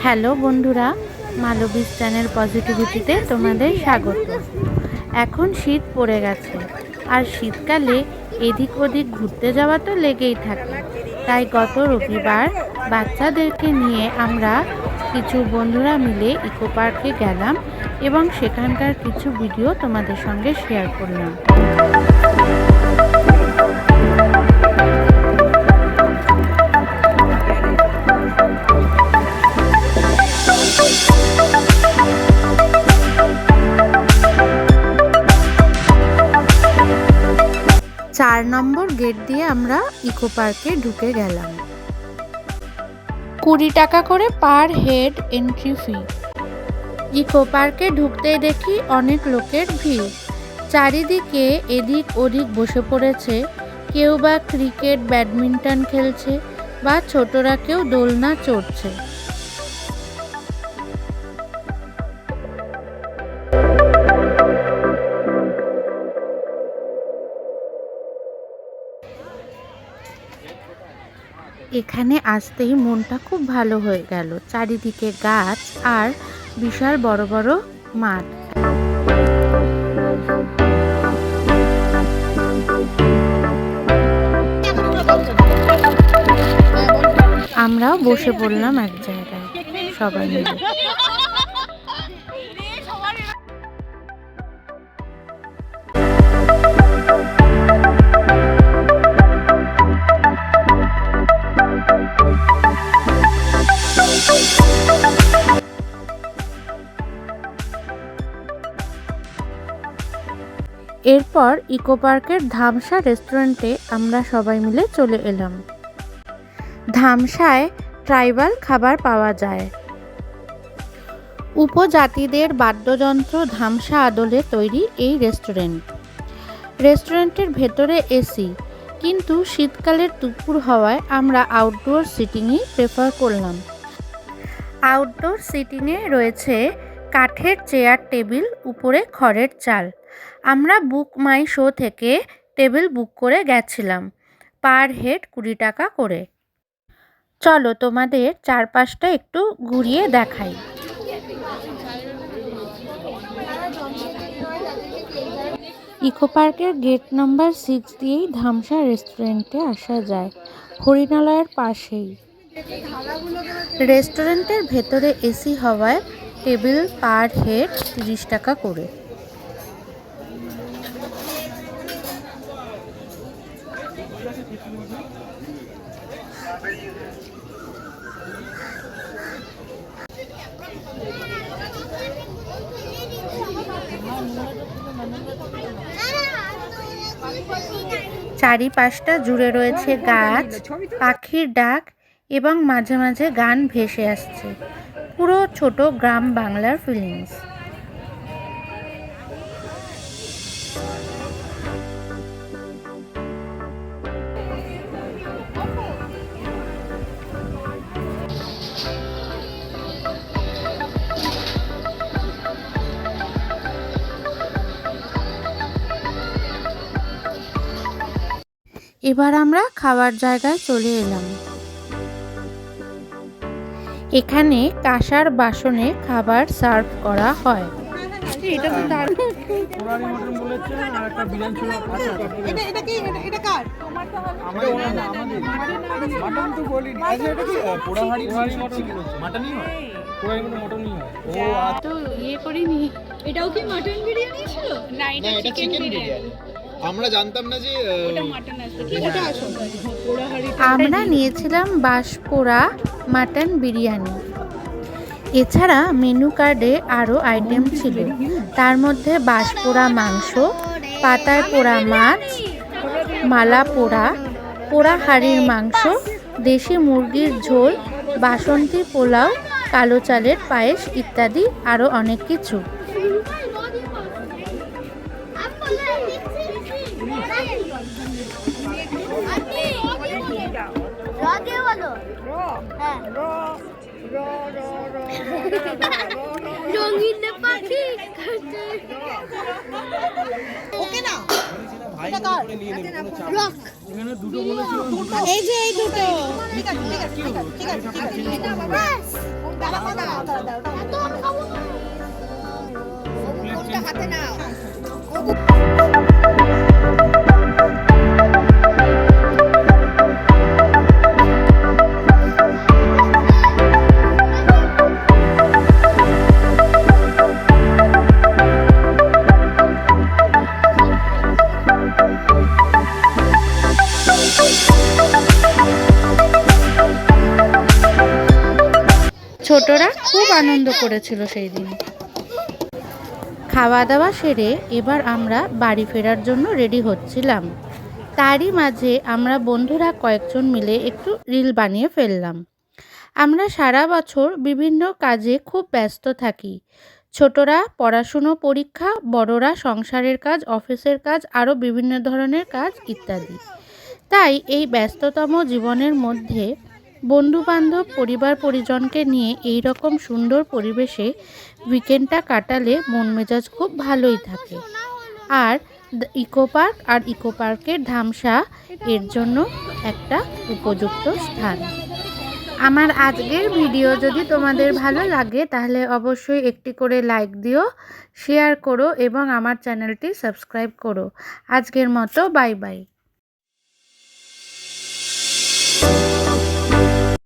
Hello বন্ধুরা, মালবিস channel পজিটিভিটিতে তোমাদের স্বাগত। এখন শীত পড়ে গেছে, আর শীতকালে এদিক ওদিক ঘুরতে যাওয়া তো লেগেই থাকে। তাই গত রবিবার বাচ্চাদেরকে নিয়ে আমরা কিছু বন্ধুরা মিলে ইকো পার্কে গেলাম এবং সেখানকার কিছু ভিডিও তোমাদের সঙ্গে শেয়ার করলাম। 4 নম্বর গেট দিয়ে আমরা ইকো পার্কে ঢুকে গেলাম। 20 টাকা করে per head entry fee. Eco পার্কে ঢুকতেই দেখি অনেক লোকের ভিড়। চারিদিকে এদিক ওদিক বসে পড়েছে, কেউ বা ক্রিকেট ব্যাডমিন্টন খেলছে বা ছোটরা কেউ দোলনা চড়ছে। এখানে আসতেই মনটা খুব ভালো হয়ে গেল। চারিদিকে গাছ আর বিশাল বড় বড় মাঠ। আমরাও বসে পড়লাম এক জায়গায় সবাই মিলে। এরপর ইকো পার্কের ধামসা রেস্টুরেন্টে আমরা সবাই মিলে চলে এলাম। ধামসায় ট্রাইবাল খাবার পাওয়া যায়। উপজাতিদের বাদ্যযন্ত্র ধামসা আদলে তৈরি এই রেস্টুরেন্টের ভেতরে এসি, কিন্তু শীতকালের দুপুর হওয়ায় আমরা আউটডোর সিটিংই প্রেফার করলাম। আউটডোর সিটিংয়ে রয়েছে কাঠের চেয়ার টেবিল, উপরে খড়ের চাল। আমরা বুক মাই শো থেকে টেবিল বুক করে গেছিলাম, পার হেড 20 টাকা করে। চলো তোমাদের চারপাশটা একটু ঘুরিয়ে দেখাই। ইকো পার্কের গেট নাম্বার 6 দিয়েই ধামসা রেস্টুরেন্টে আসা যায়, হরিণালয়ের পাশেই। রেস্টুরেন্টের ভেতরে এসি হওয়ায় টেবিল পার হেড 30 টাকা করে। চারিপাশটা জুড়ে রয়েছে গাছ, পাখির ডাক এবং মাঝে মাঝে গান ভেসে আসছে। পুরো ছোট গ্রাম বাংলার ফিলিংস। এবার আমরা খাবার জায়গায় চলে এলাম। এখানে কাঁসার বাসনে খাবার সার্ভ করা হয়। এটা তো দারুণ। তো ইয়ে করিনি। এটাও কি মাটন বিরিয়ানি ছিল? না, এটা চিকেন বিরিয়ানি। আমরা জানতাম না যে ওটা মাটন আছে। ঠিক আছে, আসো। আমরা নিয়েছিলাম বাঁশপোড়া মাটন বিরিয়ানি। এছাড়া মেনু কার্ডে আরও আইটেম ছিল, তার মধ্যে বাঁশপোড়া মাংস, পাতায় পোড়া মাছ, মালা পোড়া, পোড়া হাঁড়ির মাংস, দেশি মুরগির ঝোল, বাসন্তী পোলাও, কালো চালের পায়েস ইত্যাদি আরও অনেক কিছু। রঙিন পাখি ওকে না, এটা কার? রক। এই যে এই দুটো। ঠিক আছে, ঠিক আছে, ঠিক আছে, ঠিক আছে, ঠিক আছে। হাতে নাও। ছোটরা খুব আনন্দ করেছিল সেই দিন। খাওয়া দাওয়া সেরে এবার আমরা বাড়ি ফেরার জন্য রেডি হচ্ছিলাম। তারই মাঝে আমরা বন্ধুরা কয়েকজন মিলে একটু রিল বানিয়ে ফেললাম। আমরা সারা বছর বিভিন্ন কাজে খুব ব্যস্ত থাকি। ছোটরা পড়াশুনো, পরীক্ষা, বড়রা সংসারের কাজ, অফিসের কাজ, আরও বিভিন্ন ধরনের কাজ ইত্যাদি। তাই এই ব্যস্ততম জীবনের মধ্যে বন্ধুবান্ধব, পরিবার পরিজনকে নিয়ে এই রকম সুন্দর পরিবেশে উইকেন্ডটা কাটালে মন মেজাজ খুব ভালোই থাকে। আর ইকো পার্ক আর ইকো পার্কের ধামসা এর জন্য একটা উপযুক্ত স্থান। আমার আজকের ভিডিও যদি তোমাদের ভালো লাগে তাহলে অবশ্যই একটি করে লাইক দিও, শেয়ার করো এবং আমার চ্যানেলটি সাবস্ক্রাইব করো। আজকের মতো বাই বাই।